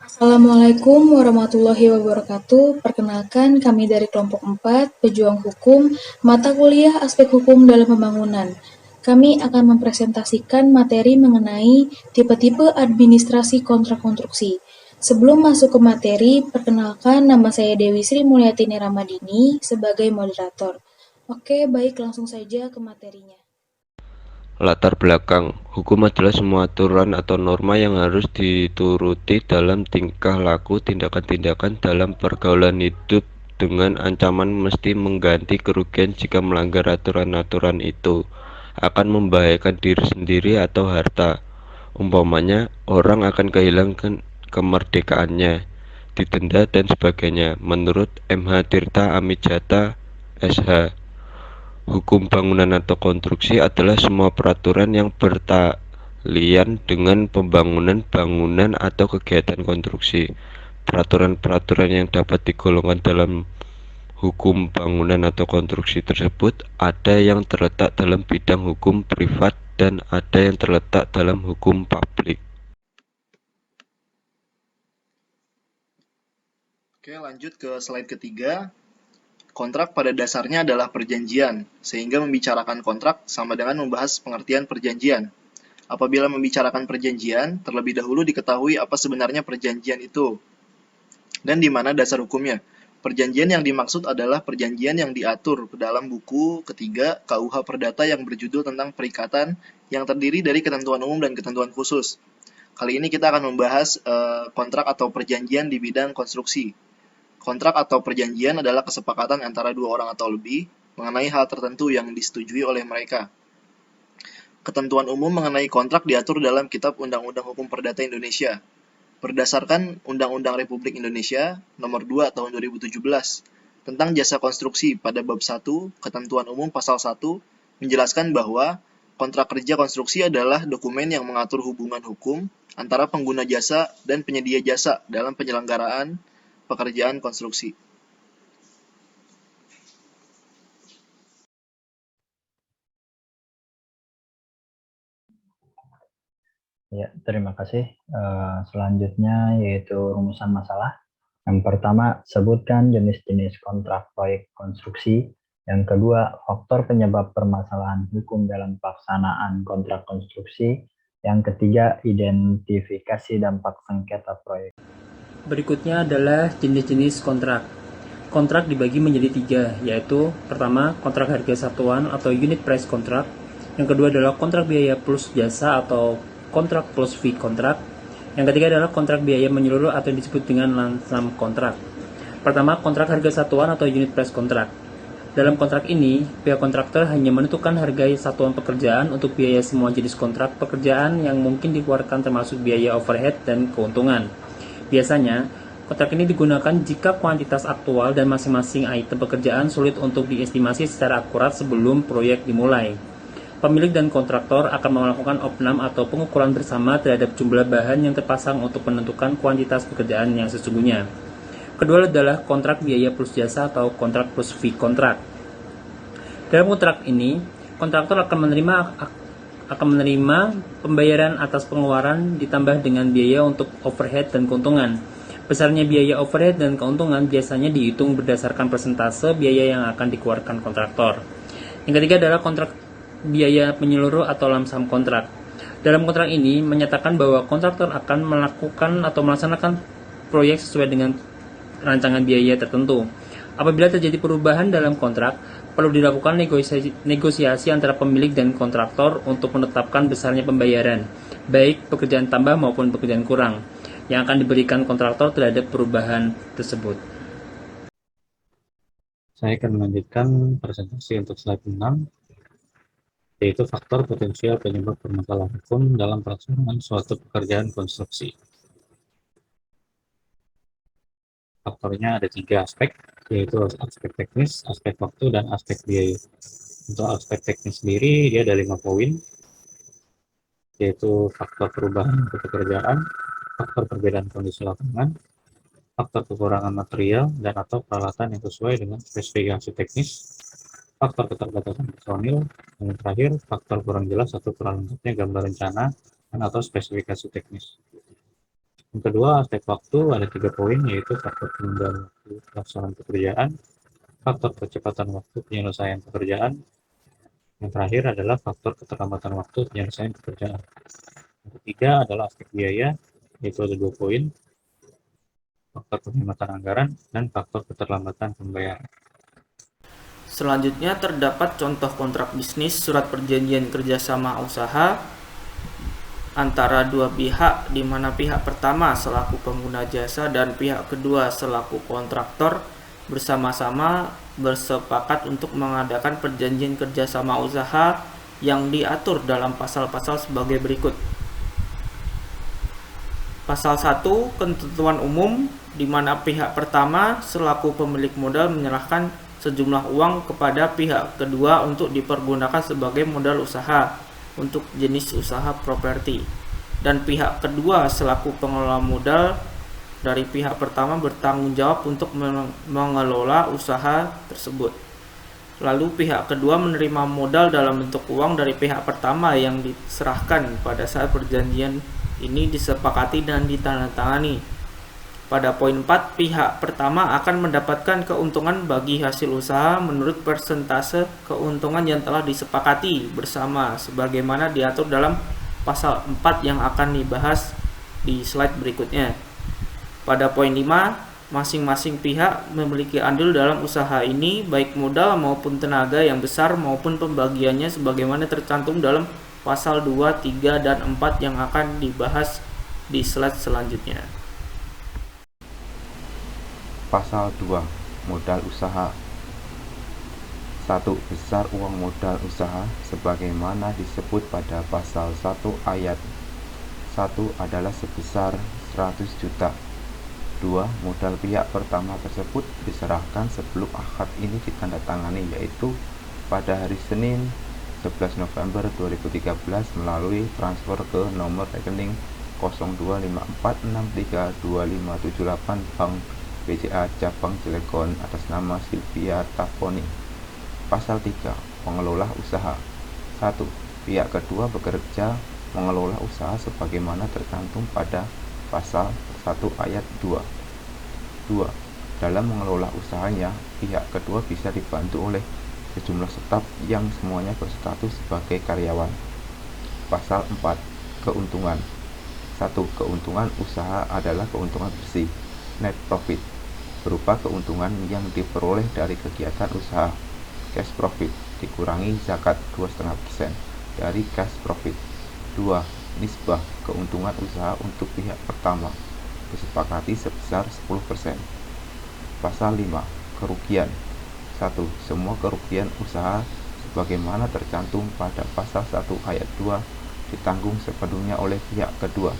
Assalamualaikum warahmatullahi wabarakatuh. Perkenalkan, kami dari kelompok 4, Pejuang Hukum, mata kuliah Aspek Hukum dalam Pembangunan. Kami akan mempresentasikan materi mengenai tipe-tipe administrasi kontrak konstruksi. Sebelum masuk ke materi, perkenalkan nama saya Dewi Sri Mulyatini Ramadini sebagai moderator. Oke, baik, langsung saja ke materinya. Latar belakang: hukum adalah semua aturan atau norma yang harus dituruti dalam tingkah laku tindakan-tindakan dalam pergaulan hidup dengan ancaman mesti mengganti kerugian jika melanggar aturan-aturan itu akan membahayakan diri sendiri atau harta. Umpamanya, orang akan kehilangan kemerdekaannya, didenda dan sebagainya. Menurut M.H. Tirta Amijata, S.H. Hukum bangunan atau konstruksi adalah semua peraturan yang bertalian dengan pembangunan bangunan atau kegiatan konstruksi. Peraturan-peraturan yang dapat digolongkan dalam hukum bangunan atau konstruksi tersebut ada yang terletak dalam bidang hukum privat dan ada yang terletak dalam hukum publik. Oke, lanjut ke slide ketiga. Kontrak pada dasarnya adalah perjanjian, sehingga membicarakan kontrak sama dengan membahas pengertian perjanjian. Apabila membicarakan perjanjian, terlebih dahulu diketahui apa sebenarnya perjanjian itu, dan di mana dasar hukumnya. Perjanjian yang dimaksud adalah perjanjian yang diatur dalam buku ketiga KUH Perdata yang berjudul tentang perikatan yang terdiri dari ketentuan umum dan ketentuan khusus. Kali ini kita akan membahas kontrak atau perjanjian di bidang konstruksi. Kontrak atau perjanjian adalah kesepakatan antara dua orang atau lebih mengenai hal tertentu yang disetujui oleh mereka. Ketentuan umum mengenai kontrak diatur dalam Kitab Undang-Undang Hukum Perdata Indonesia. Berdasarkan Undang-Undang Republik Indonesia Nomor 2 Tahun 2017 tentang jasa konstruksi pada bab 1, Ketentuan Umum pasal 1 menjelaskan bahwa kontrak kerja konstruksi adalah dokumen yang mengatur hubungan hukum antara pengguna jasa dan penyedia jasa dalam penyelenggaraan pekerjaan konstruksi. Ya, terima kasih. Selanjutnya yaitu rumusan masalah. Yang pertama, sebutkan jenis-jenis kontrak proyek konstruksi. Yang kedua, faktor penyebab permasalahan hukum dalam pelaksanaan kontrak konstruksi. Yang ketiga, identifikasi dampak sengketa proyek. Berikutnya adalah jenis-jenis kontrak. Kontrak dibagi menjadi 3, yaitu pertama, kontrak harga satuan atau unit price contract. Yang kedua adalah kontrak biaya plus jasa atau kontrak plus fee kontrak. Yang ketiga adalah kontrak biaya menyeluruh atau yang disebut dengan lump sum kontrak. Pertama, kontrak harga satuan atau unit price contract. Dalam kontrak ini, pihak kontraktor hanya menentukan harga satuan pekerjaan untuk biaya semua jenis kontrak pekerjaan yang mungkin dikeluarkan termasuk biaya overhead dan keuntungan. Biasanya, kontrak ini digunakan jika kuantitas aktual dan masing-masing item pekerjaan sulit untuk diestimasi secara akurat sebelum proyek dimulai. Pemilik dan kontraktor akan melakukan opnam atau pengukuran bersama terhadap jumlah bahan yang terpasang untuk menentukan kuantitas pekerjaan yang sesungguhnya. Kedua adalah kontrak biaya plus jasa atau kontrak plus fee kontrak. Dalam kontrak ini, kontraktor akan menerima pembayaran atas pengeluaran ditambah dengan biaya untuk overhead dan keuntungan. Besarnya biaya overhead dan keuntungan biasanya dihitung berdasarkan persentase biaya yang akan dikeluarkan kontraktor. Yang ketiga adalah kontrak biaya menyeluruh atau lump sum kontrak. Dalam kontrak ini menyatakan bahwa kontraktor akan melakukan atau melaksanakan proyek sesuai dengan rancangan biaya tertentu. Apabila terjadi perubahan dalam kontrak, perlu dilakukan negosiasi antara pemilik dan kontraktor untuk menetapkan besarnya pembayaran, baik pekerjaan tambah maupun pekerjaan kurang, yang akan diberikan kontraktor terhadap perubahan tersebut. Saya akan melanjutkan presentasi untuk slide 6, yaitu faktor potensial penyebab permasalahan hukum dalam pelaksanaan suatu pekerjaan konstruksi. Faktornya ada 3 aspek, yaitu aspek teknis, aspek waktu, dan aspek biaya. Untuk aspek teknis sendiri, dia ada 5 poin, yaitu faktor perubahan pekerjaan, faktor perbedaan kondisi lapangan, faktor kekurangan material dan atau peralatan yang sesuai dengan spesifikasi teknis, faktor keterbatasan personil, dan yang terakhir, faktor kurang jelas atau kurang lengkapnya gambar rencana dan atau spesifikasi teknis. Yang kedua, aspek waktu ada 3 poin, yaitu faktor penundaan waktu pelaksanaan pekerjaan, faktor percepatan waktu penyelesaian pekerjaan, yang terakhir adalah faktor keterlambatan waktu penyelesaian pekerjaan. Yang ketiga adalah aspek biaya, yaitu ada 2 poin, faktor penghematan anggaran dan faktor keterlambatan pembayaran. Selanjutnya terdapat contoh kontrak bisnis surat perjanjian kerjasama usaha antara dua pihak, di mana pihak pertama selaku pengguna jasa dan pihak kedua selaku kontraktor bersama-sama bersepakat untuk mengadakan perjanjian kerjasama usaha yang diatur dalam pasal-pasal sebagai berikut. Pasal 1, ketentuan umum, di mana pihak pertama selaku pemilik modal menyerahkan sejumlah uang kepada pihak kedua untuk dipergunakan sebagai modal usaha untuk jenis usaha properti, dan pihak kedua selaku pengelola modal dari pihak pertama bertanggung jawab untuk mengelola usaha tersebut. Lalu pihak kedua menerima modal dalam bentuk uang dari pihak pertama yang diserahkan pada saat perjanjian ini disepakati dan ditandatangani. Pada poin 4, pihak pertama akan mendapatkan keuntungan bagi hasil usaha menurut persentase keuntungan yang telah disepakati bersama sebagaimana diatur dalam pasal 4 yang akan dibahas di slide berikutnya. Pada poin 5, masing-masing pihak memiliki andil dalam usaha ini, baik modal maupun tenaga yang besar maupun pembagiannya sebagaimana tercantum dalam pasal 2, 3, dan 4 yang akan dibahas di slide selanjutnya. Pasal 2. Modal usaha. 1. Besar uang modal usaha sebagaimana disebut pada pasal 1 ayat 1 adalah sebesar 100 juta. 2. Modal pihak pertama tersebut diserahkan sebelum akad ini ditandatangani, yaitu pada hari Senin 11 November 2013 melalui transfer ke nomor rekening 0254632578 Bank BCA Cabang Cilegon atas nama Sylvia Tafoni. Pasal 3. Pengelola usaha. 1. Pihak kedua bekerja mengelola usaha sebagaimana tercantum pada pasal 1 ayat 2. 2. Dalam mengelola usahanya, pihak kedua bisa dibantu oleh sejumlah staf yang semuanya berstatus sebagai karyawan. Pasal 4. Keuntungan. 1. Keuntungan usaha adalah keuntungan bersih, net profit, berupa keuntungan yang diperoleh dari kegiatan usaha. Cash profit dikurangi zakat 2,5% dari cash profit. 2. Nisbah keuntungan usaha untuk pihak pertama disepakati sebesar 10%. Pasal 5. Kerugian. 1. Semua kerugian usaha sebagaimana tercantum pada pasal 1 ayat 2 ditanggung sepenuhnya oleh pihak kedua.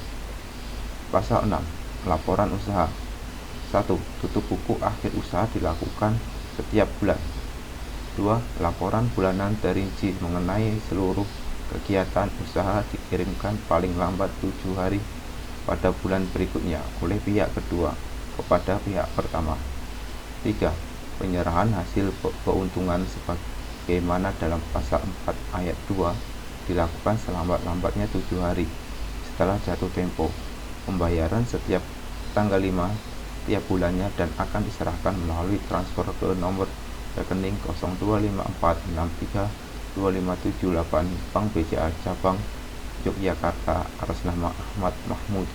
Pasal 6. Laporan usaha. 1. Tutup buku akhir usaha dilakukan setiap bulan. 2. Laporan bulanan terinci mengenai seluruh kegiatan usaha dikirimkan paling lambat 7 hari pada bulan berikutnya oleh pihak kedua kepada pihak pertama. 3. Penyerahan hasil keuntungan sebagaimana dalam pasal 4 ayat 2 dilakukan selambat-lambatnya 7 hari setelah jatuh tempo. Pembayaran setiap tanggal 5 tiap bulannya dan akan diserahkan melalui transfer ke nomor rekening 0254632578 Bank BCA Cabang Yogyakarta atas nama Ahmad Mahmud.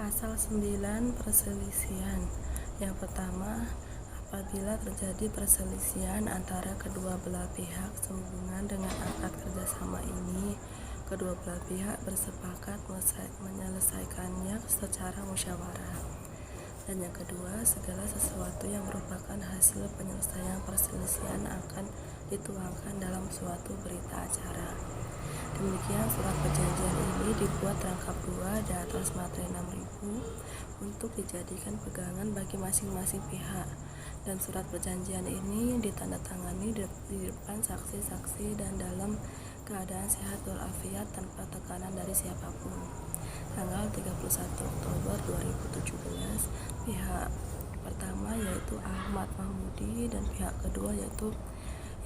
Pasal 9. Perselisihan. Yang pertama, apabila terjadi perselisihan antara kedua belah pihak sehubungan dengan akad kerjasama ini, kedua belah pihak bersepakat menyelesaikannya secara musyawarah. Dan yang kedua, segala sesuatu yang merupakan hasil penyelesaian perselisihan akan dituangkan dalam suatu berita acara. Demikian surat perjanjian ini dibuat rangkap 2 di atas materi 6000 untuk dijadikan pegangan bagi masing-masing pihak, dan surat perjanjian ini ditandatangani di depan saksi-saksi dan dalam keadaan sehat walafiat tanpa tekanan dari siapapun. Tanggal 31 Oktober 2017, pihak pertama yaitu Ahmad Mahmudi dan pihak kedua yaitu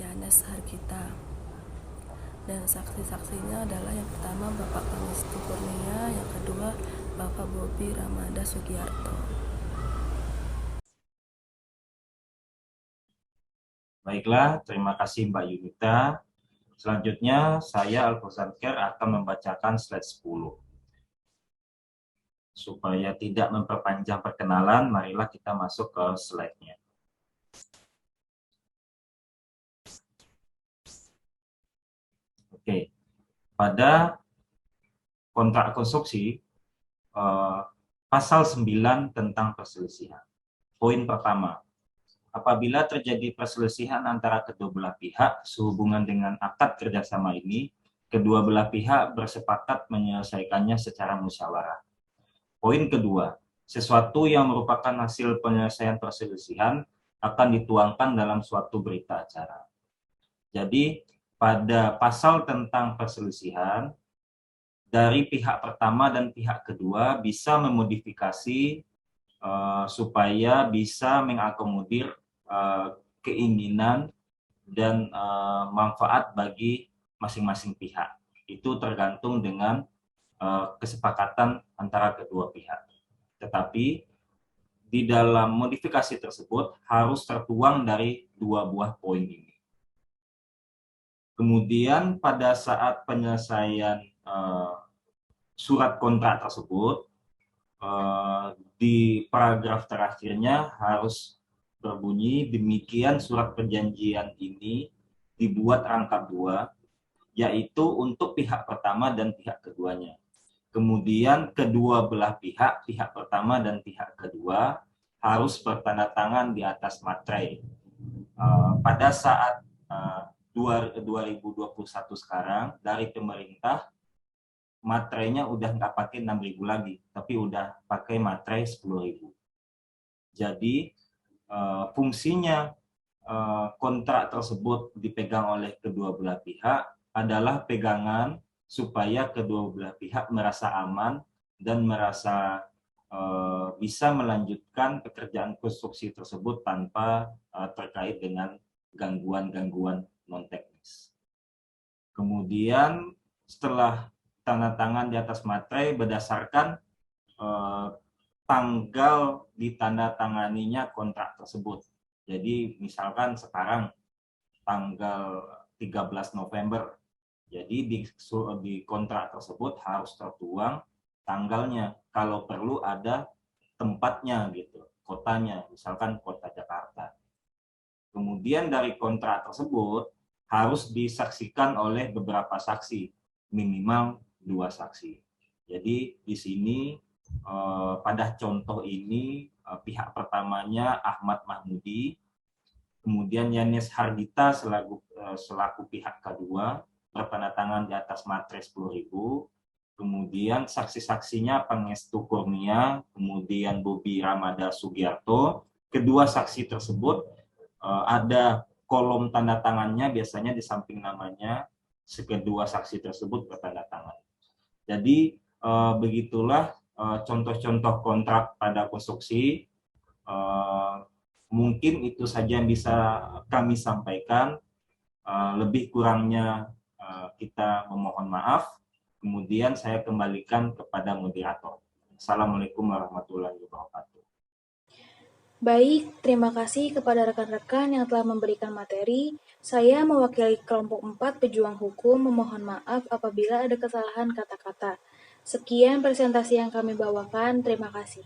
Yanes Hargita Dan saksi-saksinya adalah yang pertama Bapak Pangestu Kurnia, yang kedua Bapak Bobi Ramada Sugiarto. Baiklah, terima kasih Mbak Yunita. Selanjutnya, saya Alfozanker akan membacakan slide 10. Supaya tidak memperpanjang perkenalan, marilah kita masuk ke slide-nya. Oke, pada kontrak konstruksi, pasal 9 tentang perselisihan. Poin pertama, apabila terjadi perselisihan antara kedua belah pihak sehubungan dengan akad kerjasama ini, kedua belah pihak bersepakat menyelesaikannya secara musyawarah. Poin kedua, sesuatu yang merupakan hasil penyelesaian perselisihan akan dituangkan dalam suatu berita acara. Jadi, pada pasal tentang perselisihan, dari pihak pertama dan pihak kedua bisa memodifikasi supaya bisa mengakomodir keinginan dan manfaat bagi masing-masing pihak. Itu tergantung dengan kesepakatan antara kedua pihak. Tetapi di dalam modifikasi tersebut harus tertuang dari dua buah poin ini. Kemudian pada saat penyelesaian surat kontrak tersebut, di paragraf terakhirnya harus berbunyi, demikian surat perjanjian ini dibuat rangkap 2, yaitu untuk pihak pertama dan pihak keduanya. Kemudian kedua belah pihak, pihak pertama dan pihak kedua, harus bertanda tangan di atas materai. Pada saat 2021 sekarang, dari pemerintah, materainya udah nggak pakai 6.000 lagi, tapi udah pakai materai 10.000. Jadi fungsinya kontrak tersebut dipegang oleh kedua belah pihak adalah pegangan supaya kedua belah pihak merasa aman dan merasa bisa melanjutkan pekerjaan konstruksi tersebut tanpa terkait dengan gangguan-gangguan non-teknis. Kemudian setelah tanda tangan di atas materai berdasarkan tanggal ditandatanganinya kontrak tersebut. Jadi misalkan sekarang tanggal 13 November. Jadi di kontrak tersebut harus tertuang tanggalnya. Kalau perlu ada tempatnya gitu, kotanya, misalkan kota Jakarta. Kemudian dari kontrak tersebut harus disaksikan oleh beberapa saksi, minimal 2 saksi. Jadi di sini pada contoh ini pihak pertamanya Ahmad Mahmudi, kemudian Yanis Hardita selaku pihak kedua bertanda tangan di atas materai 10.000, kemudian saksi-saksinya Pangestu Kurnia, kemudian Bobi Ramada Sugiarto. Kedua saksi tersebut ada kolom tanda tangannya biasanya di samping namanya, kedua saksi tersebut bertanda tangan. Jadi begitulah contoh-contoh kontrak pada konstruksi. Mungkin itu saja yang bisa kami sampaikan. Lebih kurangnya kita memohon maaf. Kemudian saya kembalikan kepada moderator. Assalamualaikum warahmatullahi wabarakatuh. Baik, terima kasih kepada rekan-rekan yang telah memberikan materi. Saya mewakili kelompok 4 pejuang hukum memohon maaf apabila ada kesalahan kata-kata. Sekian presentasi yang kami bawakan, terima kasih.